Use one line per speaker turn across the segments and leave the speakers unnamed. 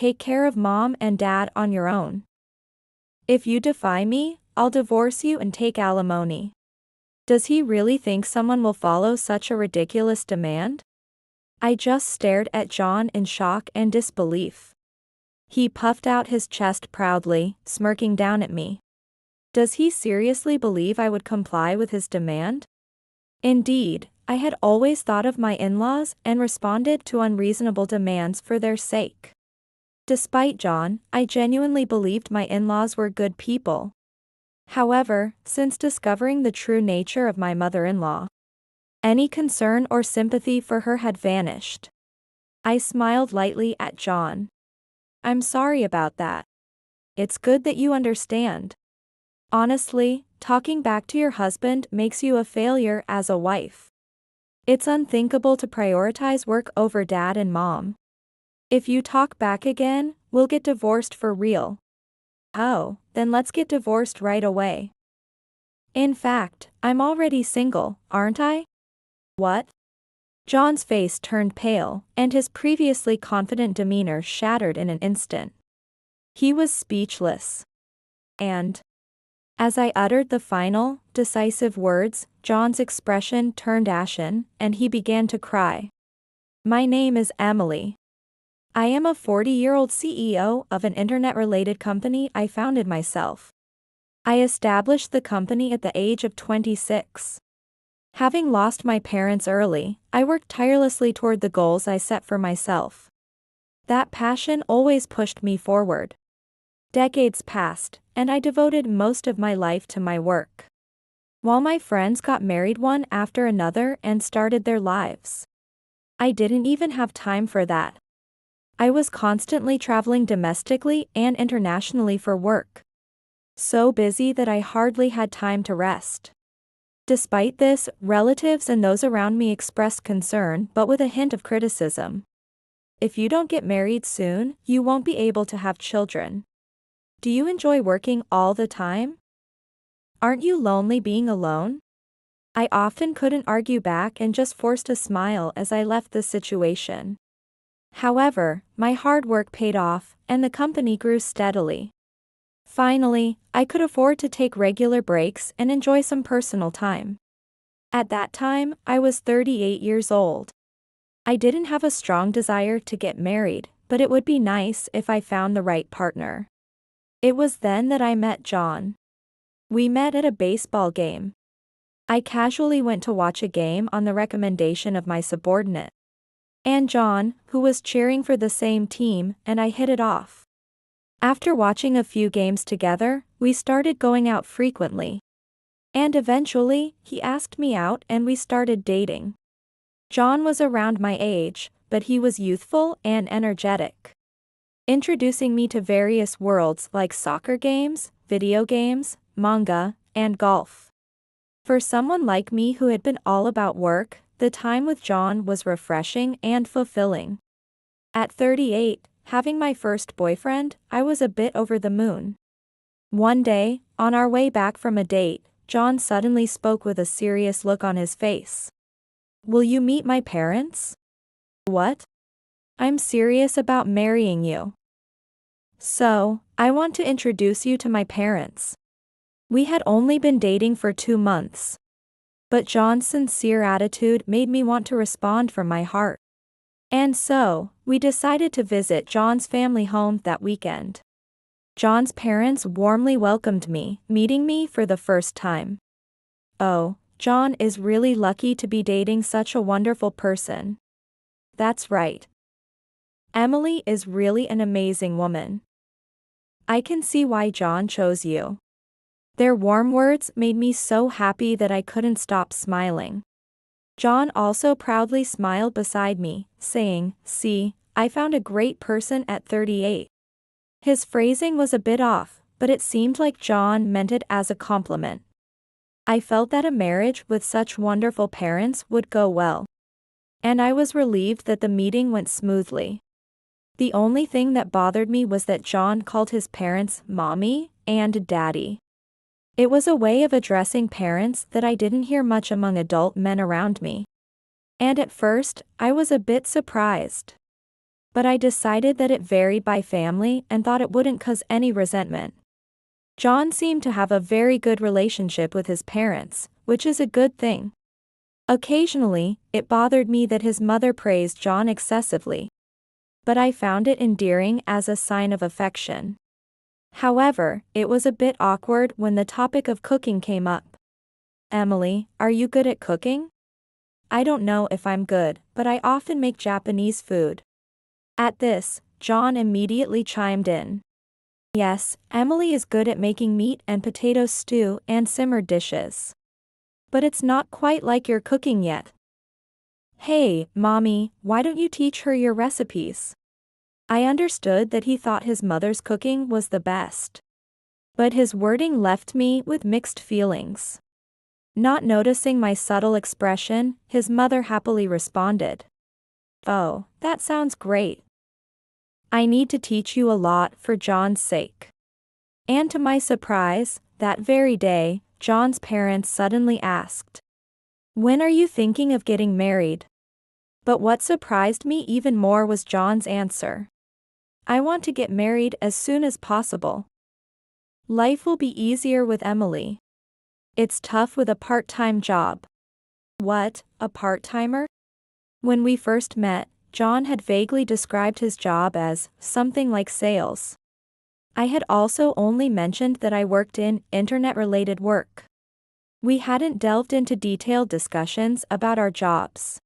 take care of mom and dad on your own. If you defy me, I'll divorce you and take alimony. Does he really think someone will follow such a ridiculous demand? I just stared at John in shock and disbelief. He puffed out his chest proudly, smirking down at me. Does he seriously believe I would comply with his demand? Indeed, I had always thought of my in-laws and responded to unreasonable demands for their sake. Despite John, I genuinely believed my in-laws were good people. However, since discovering the true nature of my mother-in-law, any concern or sympathy for her had vanished. I smiled lightly at John. I'm sorry about that. It's good that you understand. Honestly, talking back to your husband makes you a failure as a wife. It's unthinkable to prioritize work over dad and mom. If you talk back again, we'll get divorced for real. Oh, then let's get divorced right away. In fact, I'm already single, aren't I? What? John's face turned pale, and his previously confident demeanor shattered in an instant. He was speechless. And, as I uttered the final, decisive words, John's expression turned ashen, and he began to cry. My name is Emily. I am a 40-year-old CEO of an internet-related company I founded myself. I established the company at the age of 26. Having lost my parents early, I worked tirelessly toward the goals I set for myself. That passion always pushed me forward. Decades passed, and I devoted most of my life to my work. While my friends got married one after another and started their lives, I didn't even have time for that. I was constantly traveling domestically and internationally for work. So busy that I hardly had time to rest. Despite this, relatives and those around me expressed concern, but with a hint of criticism. If you don't get married soon, you won't be able to have children. Do you enjoy working all the time? Aren't you lonely being alone? I often couldn't argue back and just forced a smile as I left the situation. However, my hard work paid off, and the company grew steadily. Finally, I could afford to take regular breaks and enjoy some personal time. At that time, I was 38 years old. I didn't have a strong desire to get married, but it would be nice if I found the right partner. It was then that I met John. We met at a baseball game. I casually went to watch a game on the recommendation of my subordinate. And John, who was cheering for the same team, and I hit it off. After watching a few games together, we started going out frequently. And eventually, he asked me out and we started dating. John was around my age, but he was youthful and energetic, introducing me to various worlds like soccer games, video games, manga, and golf. For someone like me who had been all about work, the time with John was refreshing and fulfilling. At 38, having my first boyfriend, I was a bit over the moon. One day, on our way back from a date, John suddenly spoke with a serious look on his face. Will you meet my parents? What? I'm serious about marrying you. So, I want to introduce you to my parents. We had only been dating for 2 months. But John's sincere attitude made me want to respond from my heart. And so, we decided to visit John's family home that weekend. John's parents warmly welcomed me, meeting me for the first time. Oh, John is really lucky to be dating such a wonderful person. That's right. Emily is really an amazing woman. I can see why John chose you. Their warm words made me so happy that I couldn't stop smiling. John also proudly smiled beside me, saying, See, I found a great person at 38. His phrasing was a bit off, but it seemed like John meant it as a compliment. I felt that a marriage with such wonderful parents would go well. And I was relieved that the meeting went smoothly. The only thing that bothered me was that John called his parents mommy and daddy. It was a way of addressing parents that I didn't hear much among adult men around me. And at first, I was a bit surprised. But I decided that it varied by family and thought it wouldn't cause any resentment. John seemed to have a very good relationship with his parents, which is a good thing. Occasionally, it bothered me that his mother praised John excessively. But I found it endearing as a sign of affection. However, it was a bit awkward when the topic of cooking came up. Emily, are you good at cooking? I don't know if I'm good, but I often make Japanese food. At this, John immediately chimed in. Yes, Emily is good at making meat and potato stew and simmered dishes. But it's not quite like your cooking yet. Hey, Mommy, why don't you teach her your recipes? I understood that he thought his mother's cooking was the best. But his wording left me with mixed feelings. Not noticing my subtle expression, his mother happily responded. Oh, that sounds great. I need to teach you a lot for John's sake. And to my surprise, that very day, John's parents suddenly asked, when are you thinking of getting married? But what surprised me even more was John's answer. I want to get married as soon as possible. Life will be easier with Emily. It's tough with a part-time job. What, a part-timer? When we first met, John had vaguely described his job as something like sales. I had also only mentioned that I worked in internet-related work. We hadn't delved into detailed discussions about our jobs.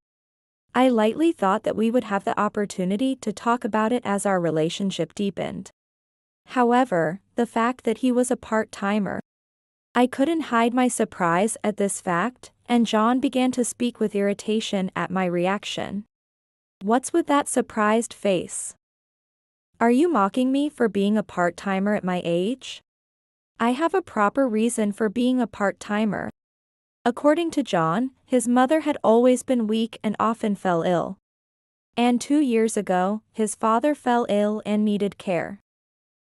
I lightly thought that we would have the opportunity to talk about it as our relationship deepened. However, the fact that he was a part-timer. I couldn't hide my surprise at this fact, and John began to speak with irritation at my reaction. What's with that surprised face? Are you mocking me for being a part-timer at my age? I have a proper reason for being a part-timer. According to John, his mother had always been weak and often fell ill. And 2 years ago, his father fell ill and needed care.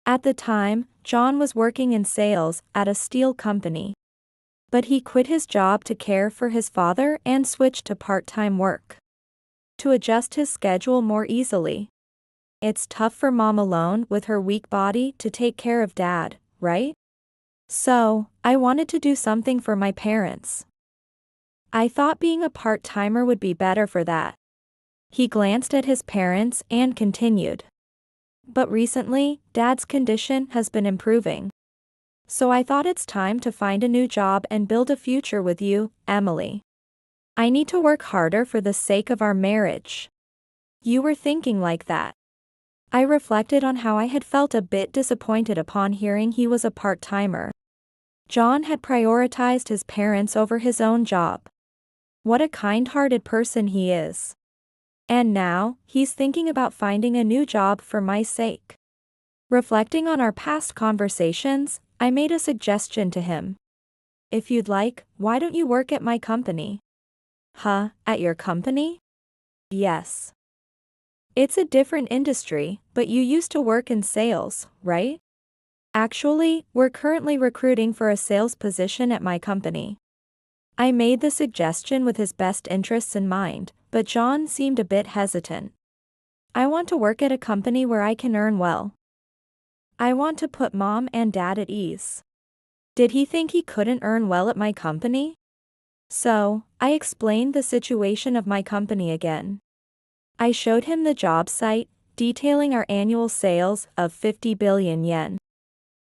At the time, John was working in sales at a steel company. But he quit his job to care for his father and switched to part-time work to adjust his schedule more easily. It's tough for mom alone with her weak body to take care of dad, right? So, I wanted to do something for my parents. I thought being a part-timer would be better for that. He glanced at his parents and continued. But recently, Dad's condition has been improving. So I thought it's time to find a new job and build a future with you, Emily. I need to work harder for the sake of our marriage. You were thinking like that. I reflected on how I had felt a bit disappointed upon hearing he was a part-timer. John had prioritized his parents over his own job. What a kind-hearted person he is. And now, he's thinking about finding a new job for my sake. Reflecting on our past conversations, I made a suggestion to him. If you'd like, why don't you work at my company? Huh, at your company? Yes. It's a different industry, but you used to work in sales, right? Actually, we're currently recruiting for a sales position at my company. I made the suggestion with his best interests in mind, but John seemed a bit hesitant. I want to work at a company where I can earn well. I want to put mom and dad at ease. Did he think he couldn't earn well at my company? So, I explained the situation of my company again. I showed him the job site, detailing our annual sales of 50 billion yen,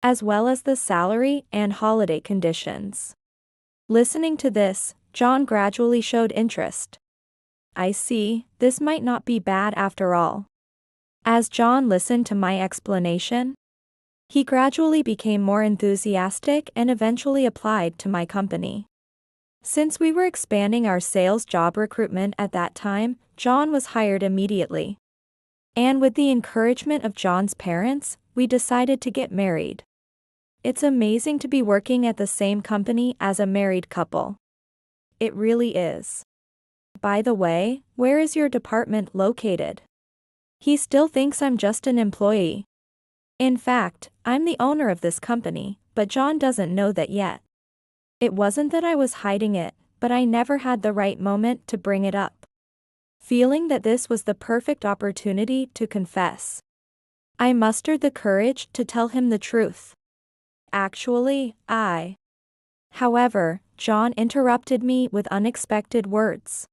as well as the salary and holiday conditions. Listening to this, John gradually showed interest. I see, this might not be bad after all. As John listened to my explanation, he gradually became more enthusiastic and eventually applied to my company. Since we were expanding our sales job recruitment at that time, John was hired immediately. And with the encouragement of John's parents, we decided to get married. It's amazing to be working at the same company as a married couple. It really is. By the way, where is your department located? He still thinks I'm just an employee. In fact, I'm the owner of this company, but John doesn't know that yet. It wasn't that I was hiding it, but I never had the right moment to bring it up. feeling that this was the perfect opportunity to confess. I mustered the courage to tell him the truth. Actually, However, John interrupted me with unexpected words.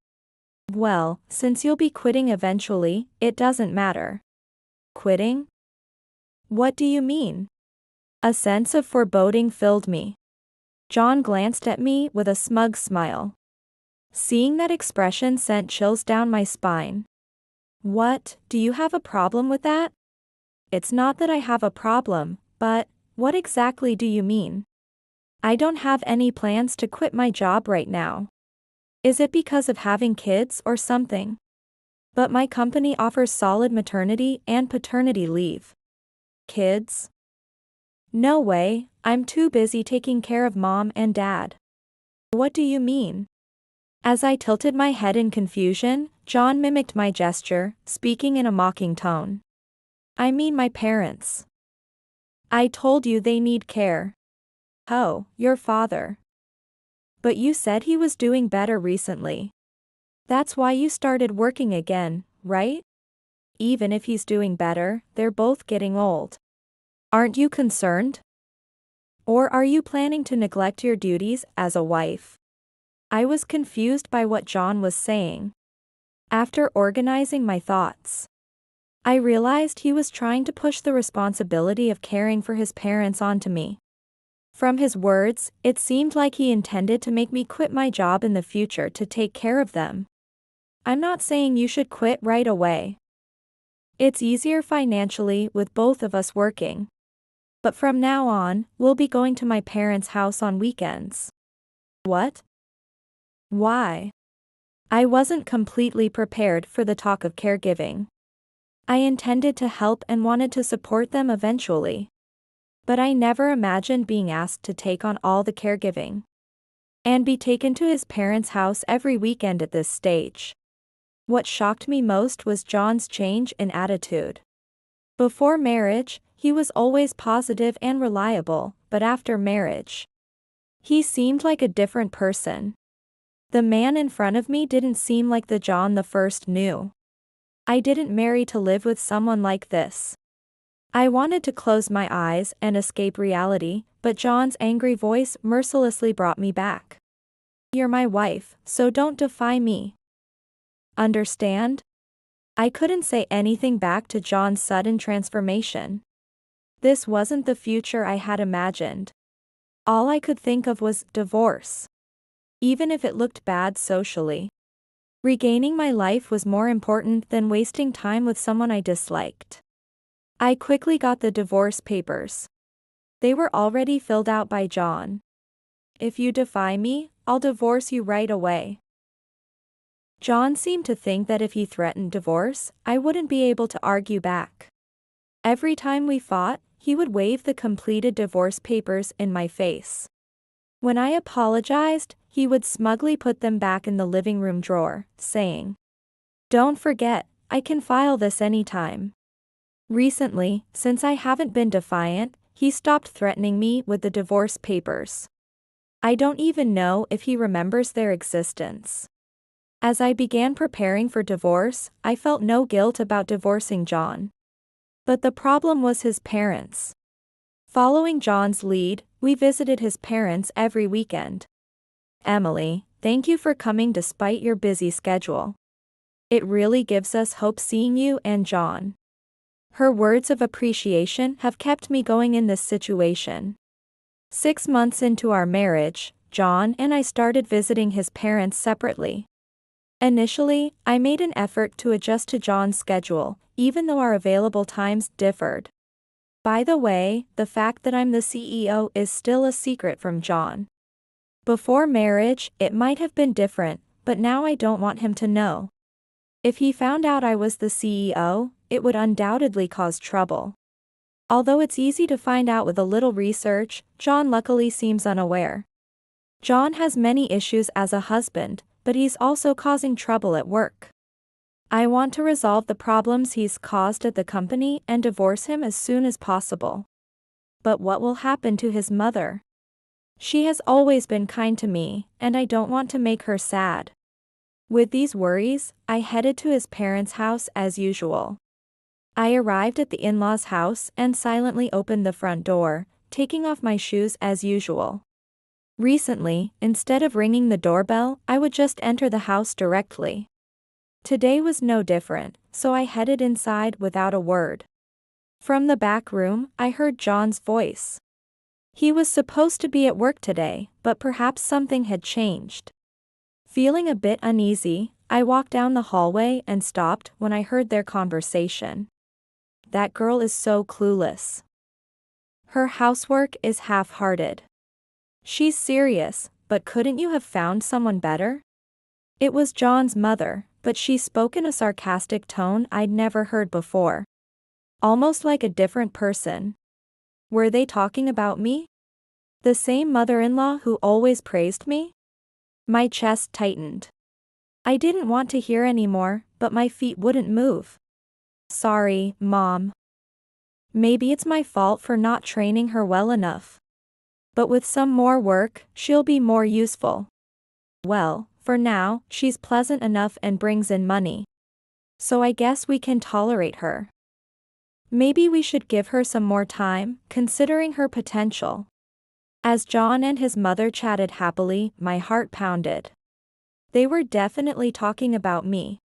Well, since you'll be quitting eventually, it doesn't matter. Quitting? What do you mean? A sense of foreboding filled me. John glanced at me with a smug smile. Seeing that expression sent chills down my spine. What, do you have a problem with that? It's not that I have a problem, but, what exactly do you mean? I don't have any plans to quit my job right now. Is it because of having kids or something? But my company offers solid maternity and paternity leave. Kids? No way, I'm too busy taking care of mom and dad. What do you mean? As I tilted my head in confusion, John mimicked my gesture, speaking in a mocking tone. I mean my parents. I told you they need care. Oh, your father. But you said he was doing better recently. That's why you started working again, right? Even if he's doing better, they're both getting old. Aren't you concerned? Or are you planning to neglect your duties as a wife? I was confused by what John was saying. After organizing my thoughts, I realized he was trying to push the responsibility of caring for his parents onto me. From his words, it seemed like he intended to make me quit my job in the future to take care of them. I'm not saying you should quit right away. It's easier financially with both of us working. But from now on, we'll be going to my parents' house on weekends. What? Why? I wasn't completely prepared for the talk of caregiving. I intended to help and wanted to support them eventually. But I never imagined being asked to take on all the caregiving. And be taken to his parents' house every weekend at this stage. What shocked me most was John's change in attitude. Before marriage, he was always positive and reliable, but after marriage, he seemed like a different person. The man in front of me didn't seem like the John the first knew. I didn't marry to live with someone like this. I wanted to close my eyes and escape reality, but John's angry voice mercilessly brought me back. You're my wife, so don't defy me. Understand? I couldn't say anything back to John's sudden transformation. This wasn't the future I had imagined. All I could think of was divorce. Even if it looked bad socially. Regaining my life was more important than wasting time with someone I disliked. I quickly got the divorce papers. They were already filled out by John. If you defy me, I'll divorce you right away. John seemed to think that if he threatened divorce, I wouldn't be able to argue back. Every time we fought, he would wave the completed divorce papers in my face. When I apologized, he would smugly put them back in the living room drawer, saying, "Don't forget, I can file this anytime." Recently, since I haven't been defiant, he stopped threatening me with the divorce papers. I don't even know if he remembers their existence. As I began preparing for divorce, I felt no guilt about divorcing John. But the problem was his parents. Following John's lead, we visited his parents every weekend. Emily, thank you for coming despite your busy schedule. It really gives us hope seeing you and John. Her words of appreciation have kept me going in this situation. 6 months into our marriage, John and I started visiting his parents separately. Initially, I made an effort to adjust to John's schedule, even though our available times differed. By the way, the fact that I'm the CEO is still a secret from John. Before marriage, it might have been different, but now I don't want him to know. If he found out I was the CEO, it would undoubtedly cause trouble. Although it's easy to find out with a little research, John luckily seems unaware. John has many issues as a husband, but he's also causing trouble at work. I want to resolve the problems he's caused at the company and divorce him as soon as possible. But what will happen to his mother? She has always been kind to me, and I don't want to make her sad. With these worries, I headed to his parents' house as usual. I arrived at the in-laws' house and silently opened the front door, taking off my shoes as usual. Recently, instead of ringing the doorbell, I would just enter the house directly. Today was no different, so I headed inside without a word. From the back room, I heard John's voice. He was supposed to be at work today, but perhaps something had changed. Feeling a bit uneasy, I walked down the hallway and stopped when I heard their conversation. That girl is so clueless. Her housework is half-hearted. She's serious, but couldn't you have found someone better? It was John's mother, but she spoke in a sarcastic tone I'd never heard before. Almost like a different person. Were they talking about me? The same mother-in-law who always praised me? My chest tightened. I didn't want to hear anymore, but my feet wouldn't move. Sorry, Mom. Maybe it's my fault for not training her well enough. But with some more work, she'll be more useful. Well, for now, she's pleasant enough and brings in money. So I guess we can tolerate her. Maybe we should give her some more time, considering her potential. As John and his mother chatted happily, my heart pounded. They were definitely talking about me.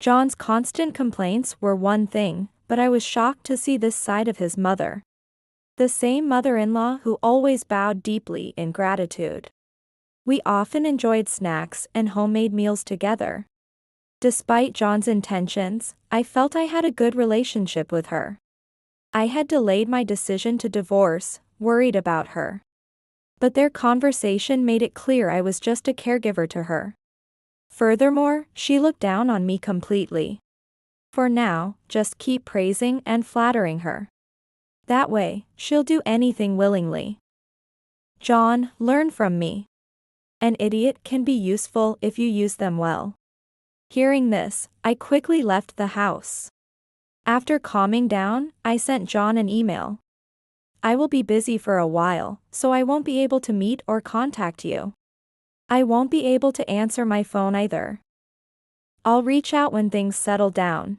John's constant complaints were one thing, but I was shocked to see this side of his mother. The same mother-in-law who always bowed deeply in gratitude. We often enjoyed snacks and homemade meals together. Despite John's intentions, I felt I had a good relationship with her. I had delayed my decision to divorce, worried about her. But their conversation made it clear I was just a caregiver to her. Furthermore, she looked down on me completely. For now, just keep praising and flattering her. That way, she'll do anything willingly. John, learn from me. An idiot can be useful if you use them well. Hearing this, I quickly left the house. After calming down, I sent John an email. I will be busy for a while, so I won't be able to meet or contact you. I won't be able to answer my phone either. I'll reach out when things settle down.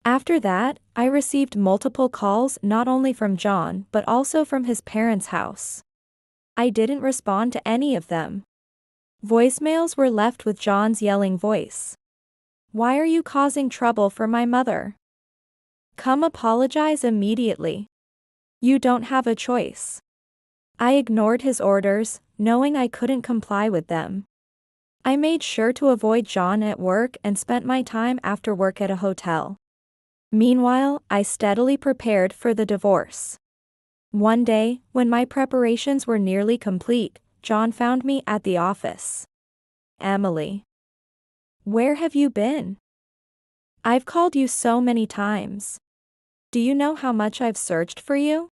After that, I received multiple calls not only from John but also from his parents' house. I didn't respond to any of them. Voicemails were left with John's yelling voice. Why are you causing trouble for my mother? Come apologize immediately. You don't have a choice. I ignored his orders, knowing I couldn't comply with them. I made sure to avoid John at work and spent my time after work at a hotel. Meanwhile, I steadily prepared for the divorce. One day, when my preparations were nearly complete, John found me at the office. Emily. Where have you been? I've called you so many times. Do you know how much I've searched for you?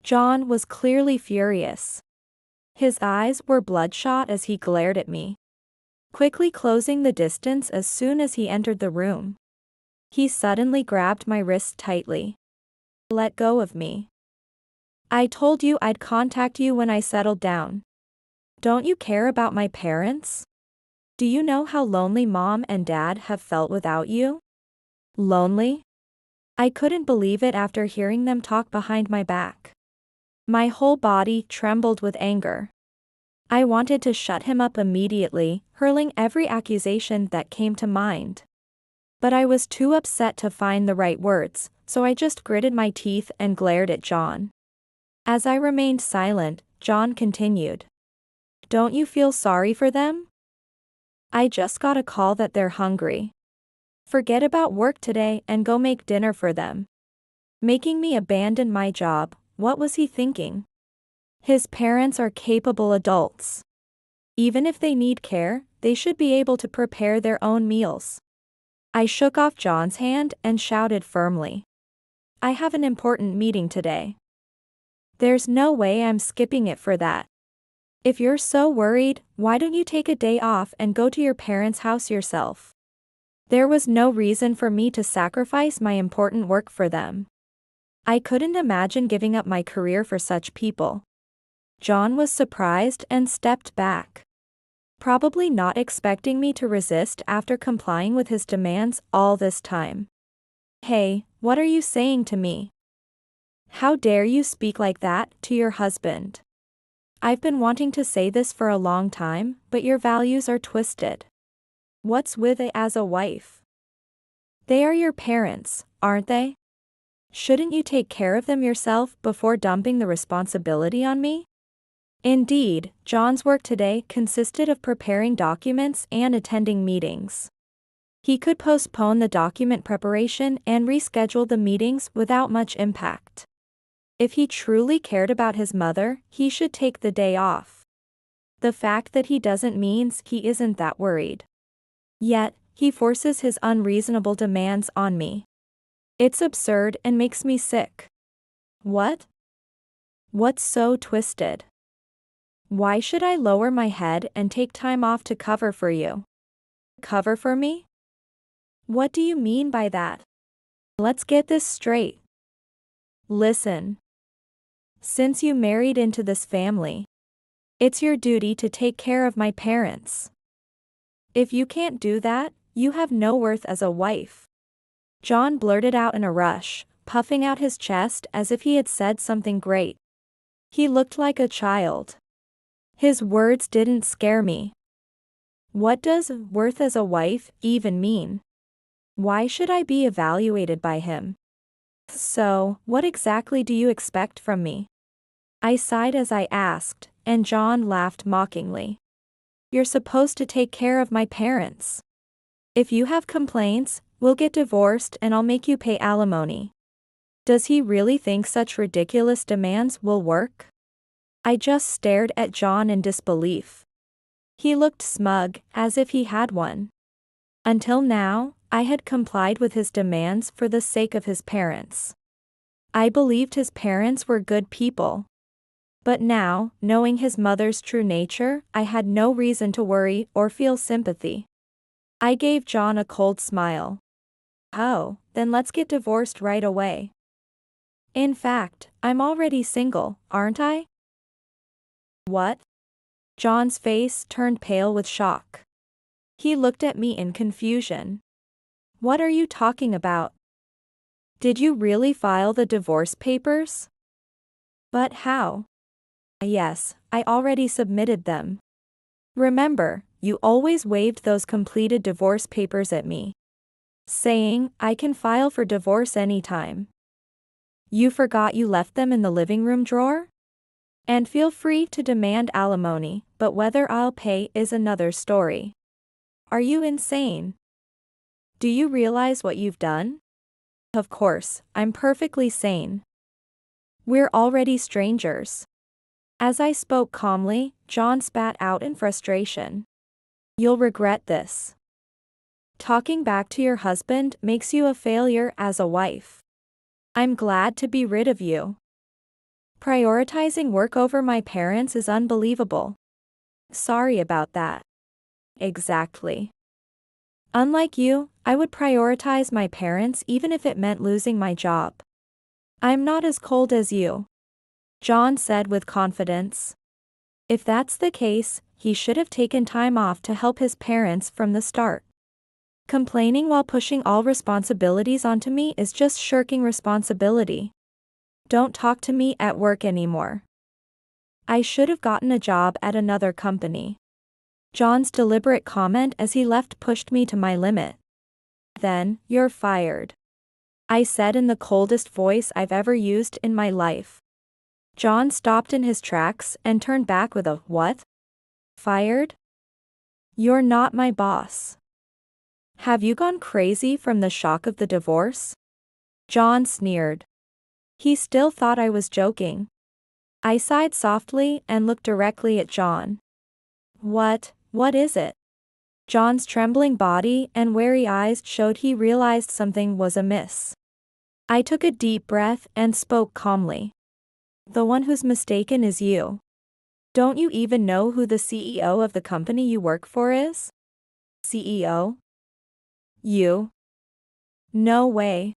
John was clearly furious. His eyes were bloodshot as he glared at me, quickly closing the distance as soon as he entered the room. He suddenly grabbed my wrist tightly. Let go of me. I told you I'd contact you when I settled down. Don't you care about my parents? Do you know how lonely Mom and Dad have felt without you? Lonely? I couldn't believe it after hearing them talk behind my back. My whole body trembled with anger. I wanted to shut him up immediately, hurling every accusation that came to mind. But I was too upset to find the right words, so I just gritted my teeth and glared at John. As I remained silent, John continued. Don't you feel sorry for them? I just got a call that they're hungry. Forget about work today and go make dinner for them. Making me abandon my job, what was he thinking? His parents are capable adults. Even if they need care, they should be able to prepare their own meals. I shook off John's hand and shouted firmly. I have an important meeting today. There's no way I'm skipping it for that. If you're so worried, why don't you take a day off and go to your parents' house yourself? There was no reason for me to sacrifice my important work for them. I couldn't imagine giving up my career for such people. John was surprised and stepped back. Probably not expecting me to resist after complying with his demands all this time. Hey, what are you saying to me? How dare you speak like that to your husband? I've been wanting to say this for a long time, but your values are twisted. What's with it as a wife? They are your parents, aren't they? Shouldn't you take care of them yourself before dumping the responsibility on me? Indeed, John's work today consisted of preparing documents and attending meetings. He could postpone the document preparation and reschedule the meetings without much impact. If he truly cared about his mother, he should take the day off. The fact that he doesn't means he isn't that worried. Yet, he forces his unreasonable demands on me. It's absurd and makes me sick. What? What's so twisted? Why should I lower my head and take time off to cover for you? Cover for me? What do you mean by that? Let's get this straight. Listen. Since you married into this family, it's your duty to take care of my parents. If you can't do that, you have no worth as a wife. John blurted out in a rush, puffing out his chest as if he had said something great. He looked like a child. His words didn't scare me. What does worth as a wife even mean? Why should I be evaluated by him? So, what exactly do you expect from me? I sighed as I asked, and John laughed mockingly. You're supposed to take care of my parents. If you have complaints, we'll get divorced and I'll make you pay alimony. Does he really think such ridiculous demands will work? I just stared at John in disbelief. He looked smug, as if he had one. Until now, I had complied with his demands for the sake of his parents. I believed his parents were good people. But now, knowing his mother's true nature, I had no reason to worry or feel sympathy. I gave John a cold smile. Oh, then let's get divorced right away. In fact, I'm already single, aren't I? What? John's face turned pale with shock. He looked at me in confusion. What are you talking about? Did you really file the divorce papers? But how? Yes, I already submitted them. Remember, you always waved those completed divorce papers at me, saying, I can file for divorce anytime. You forgot you left them in the living room drawer? And feel free to demand alimony, but whether I'll pay is another story. Are you insane? Do you realize what you've done? Of course, I'm perfectly sane. We're already strangers. As I spoke calmly, John spat out in frustration. You'll regret this. Talking back to your husband makes you a failure as a wife. I'm glad to be rid of you. Prioritizing work over my parents is unbelievable. Sorry about that. Exactly. Unlike you, I would prioritize my parents even if it meant losing my job. I'm not as cold as you, John said with confidence. If that's the case, he should have taken time off to help his parents from the start. Complaining while pushing all responsibilities onto me is just shirking responsibility. Don't talk to me at work anymore. I should have gotten a job at another company. John's deliberate comment as he left pushed me to my limit. Then, you're fired, I said in the coldest voice I've ever used in my life. John stopped in his tracks and turned back with a, what? Fired? You're not my boss. Have you gone crazy from the shock of the divorce? John sneered. He still thought I was joking. I sighed softly and looked directly at John. What is it? John's trembling body and wary eyes showed he realized something was amiss. I took a deep breath and spoke calmly. The one who's mistaken is you. Don't you even know who the CEO of the company you work for is? CEO? You? No way.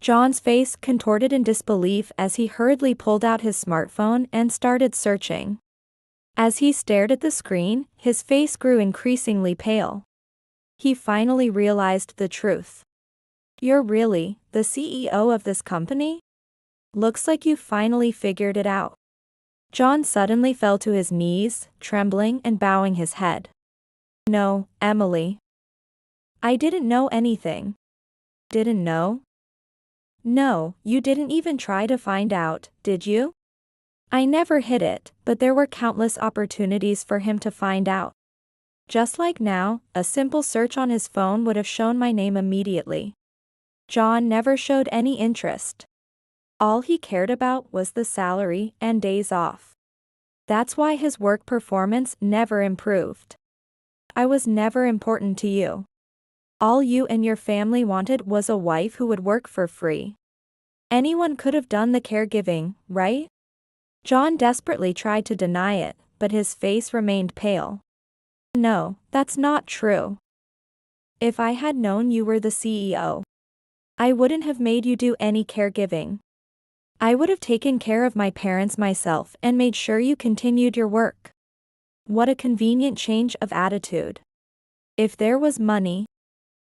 John's face contorted in disbelief as he hurriedly pulled out his smartphone and started searching. As he stared at the screen, his face grew increasingly pale. He finally realized the truth. You're really the CEO of this company? Looks like you finally figured it out. John suddenly fell to his knees, trembling and bowing his head. No, Emily. I didn't know anything. Didn't know? No, you didn't even try to find out, did you? I never hid it, but there were countless opportunities for him to find out. Just like now, a simple search on his phone would have shown my name immediately. John never showed any interest. All he cared about was the salary and days off. That's why his work performance never improved. I was never important to you. All you and your family wanted was a wife who would work for free. Anyone could have done the caregiving, right? John desperately tried to deny it, but his face remained pale. No, that's not true. If I had known you were the CEO, I wouldn't have made you do any caregiving. I would have taken care of my parents myself and made sure you continued your work. What a convenient change of attitude. If there was money,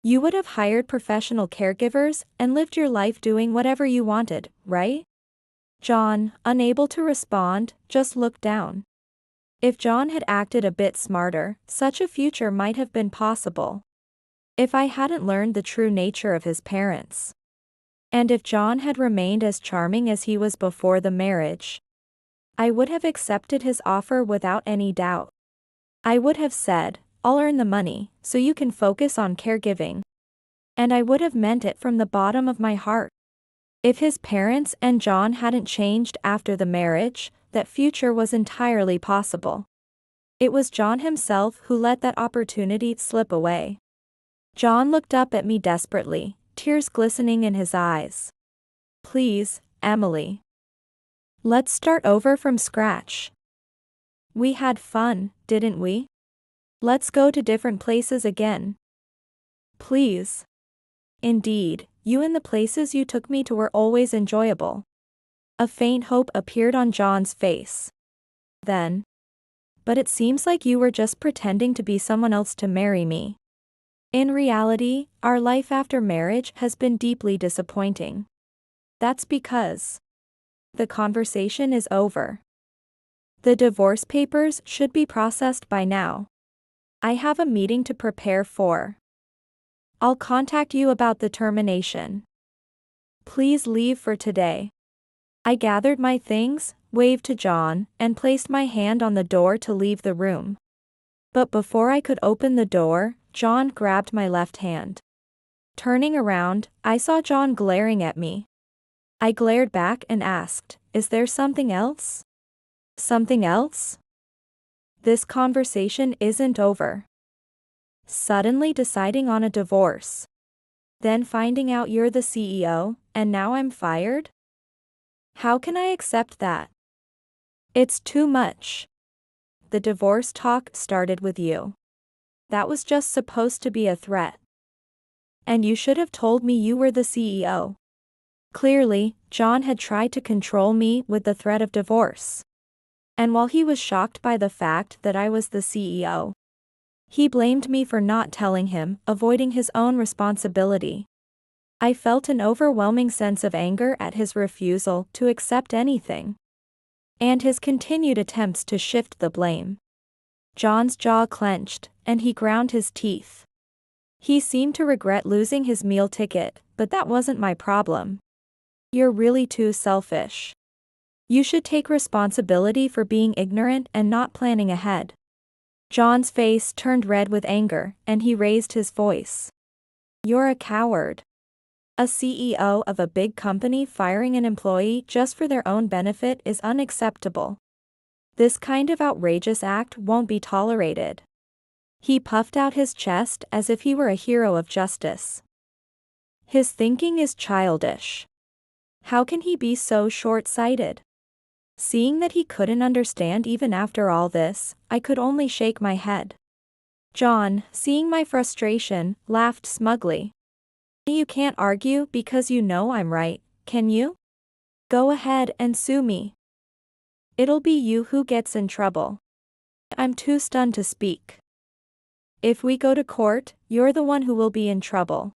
you would have hired professional caregivers and lived your life doing whatever you wanted, right? John, unable to respond, just looked down. If John had acted a bit smarter, such a future might have been possible. If I hadn't learned the true nature of his parents. And if John had remained as charming as he was before the marriage, I would have accepted his offer without any doubt. I would have said, I'll earn the money, so you can focus on caregiving. And I would have meant it from the bottom of my heart. If his parents and John hadn't changed after the marriage, that future was entirely possible. It was John himself who let that opportunity slip away. John looked up at me desperately, tears glistening in his eyes. Please, Emily. Let's start over from scratch. We had fun, didn't we? Let's go to different places again. Please. Indeed, you and the places you took me to were always enjoyable. A faint hope appeared on John's face. Then. But it seems like you were just pretending to be someone else to marry me. In reality, our life after marriage has been deeply disappointing. That's because the conversation is over. The divorce papers should be processed by now. I have a meeting to prepare for. I'll contact you about the termination. Please leave for today. I gathered my things, waved to John, and placed my hand on the door to leave the room. But before I could open the door, John grabbed my left hand. Turning around, I saw John glaring at me. I glared back and asked, "Is there something else?" Something else? This conversation isn't over. Suddenly deciding on a divorce. Then finding out you're the CEO, and now I'm fired? How can I accept that? It's too much. The divorce talk started with you. That was just supposed to be a threat. And you should have told me you were the CEO. Clearly, John had tried to control me with the threat of divorce. And while he was shocked by the fact that I was the CEO, he blamed me for not telling him, avoiding his own responsibility. I felt an overwhelming sense of anger at his refusal to accept anything. And his continued attempts to shift the blame. John's jaw clenched, and he ground his teeth. He seemed to regret losing his meal ticket, but that wasn't my problem. You're really too selfish. You should take responsibility for being ignorant and not planning ahead. John's face turned red with anger, and he raised his voice. You're a coward. A CEO of a big company firing an employee just for their own benefit is unacceptable. This kind of outrageous act won't be tolerated. He puffed out his chest as if he were a hero of justice. His thinking is childish. How can he be so short-sighted? Seeing that he couldn't understand even after all this, I could only shake my head. John, seeing my frustration, laughed smugly. You can't argue because you know I'm right, can you? Go ahead and sue me. It'll be you who gets in trouble. I'm too stunned to speak. If we go to court, you're the one who will be in trouble.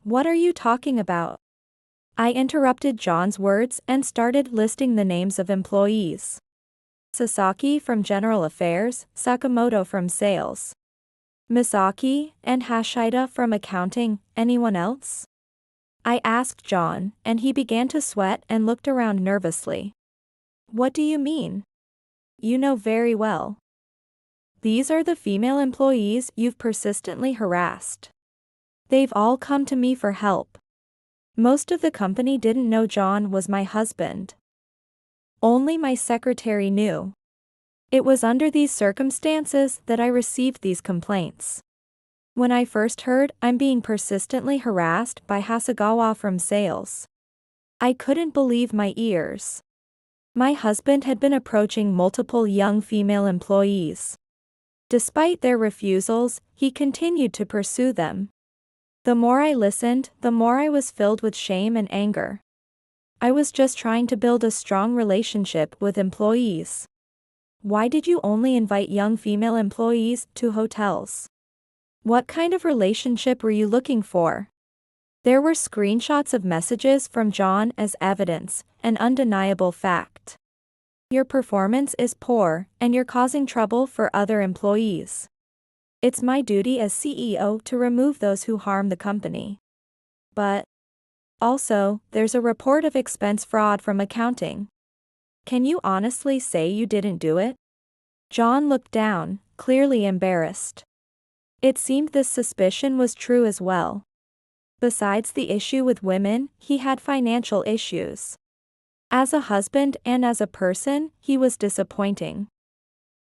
What are you talking about? I interrupted John's words and started listing the names of employees. Sasaki from General Affairs, Sakamoto from Sales, Misaki and Hashida from Accounting. Anyone else? I asked John, and he began to sweat and looked around nervously. What do you mean? You know very well. These are the female employees you've persistently harassed. They've all come to me for help. Most of the company didn't know John was my husband. Only my secretary knew. It was under these circumstances that I received these complaints. When I first heard I'm being persistently harassed by Hasegawa from Sales, I couldn't believe my ears. My husband had been approaching multiple young female employees. Despite their refusals, he continued to pursue them. The more I listened, the more I was filled with shame and anger. I was just trying to build a strong relationship with employees. Why did you only invite young female employees to hotels? What kind of relationship were you looking for? There were screenshots of messages from John as evidence, an undeniable fact. Your performance is poor, and you're causing trouble for other employees. It's my duty as CEO to remove those who harm the company. But also, there's a report of expense fraud from accounting. Can you honestly say you didn't do it? John looked down, clearly embarrassed. It seemed this suspicion was true as well. Besides the issue with women, he had financial issues. As a husband and as a person, he was disappointing.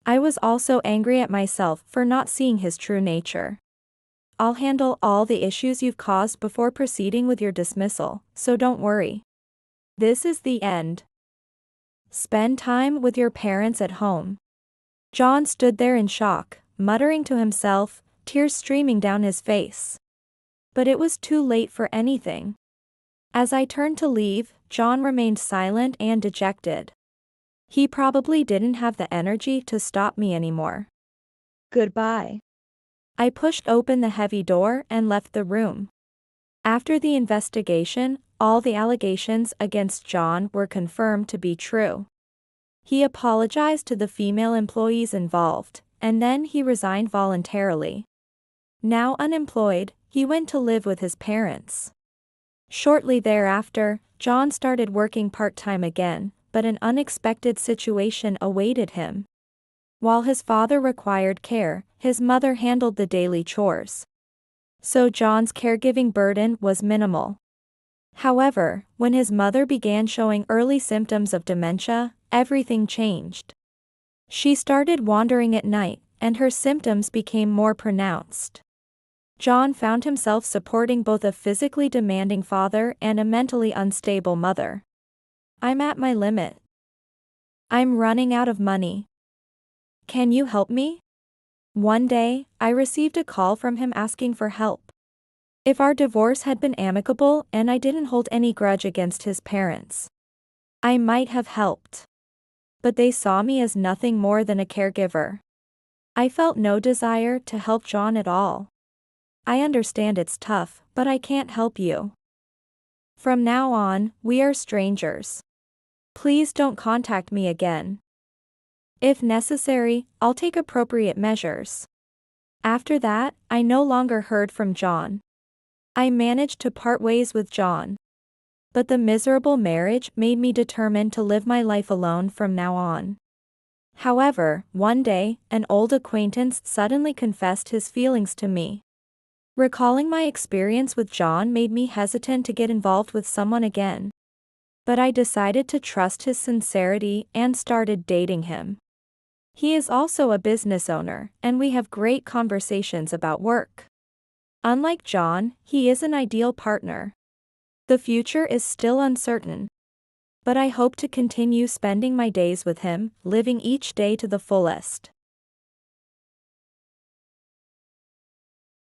I was also angry at myself for not seeing his true nature. I'll handle all the issues you've caused before proceeding with your dismissal, so don't worry. This is the end. Spend time with your parents at home. John stood there in shock, muttering to himself, tears streaming down his face. But it was too late for anything. As I turned to leave, John remained silent and dejected. He probably didn't have the energy to stop me anymore. Goodbye. I pushed open the heavy door and left the room. After the investigation, all the allegations against John were confirmed to be true. He apologized to the female employees involved, and then he resigned voluntarily. Now unemployed, he went to live with his parents. Shortly thereafter, John started working part-time again, but an unexpected situation awaited him. While his father required care, his mother handled the daily chores. So John's caregiving burden was minimal. However, when his mother began showing early symptoms of dementia, everything changed. She started wandering at night, and her symptoms became more pronounced. John found himself supporting both a physically demanding father and a mentally unstable mother. I'm at my limit. I'm running out of money. Can you help me? One day, I received a call from him asking for help. If our divorce had been amicable and I didn't hold any grudge against his parents, I might have helped. But they saw me as nothing more than a caregiver. I felt no desire to help John at all. I understand it's tough, but I can't help you. From now on, we are strangers. Please don't contact me again. If necessary, I'll take appropriate measures. After that, I no longer heard from John. I managed to part ways with John. But the miserable marriage made me determined to live my life alone from now on. However, one day, an old acquaintance suddenly confessed his feelings to me. Recalling my experience with John made me hesitant to get involved with someone again. But I decided to trust his sincerity and started dating him. He is also a business owner, and we have great conversations about work. Unlike John, he is an ideal partner. The future is still uncertain. But I hope to continue spending my days with him, living each day to the fullest.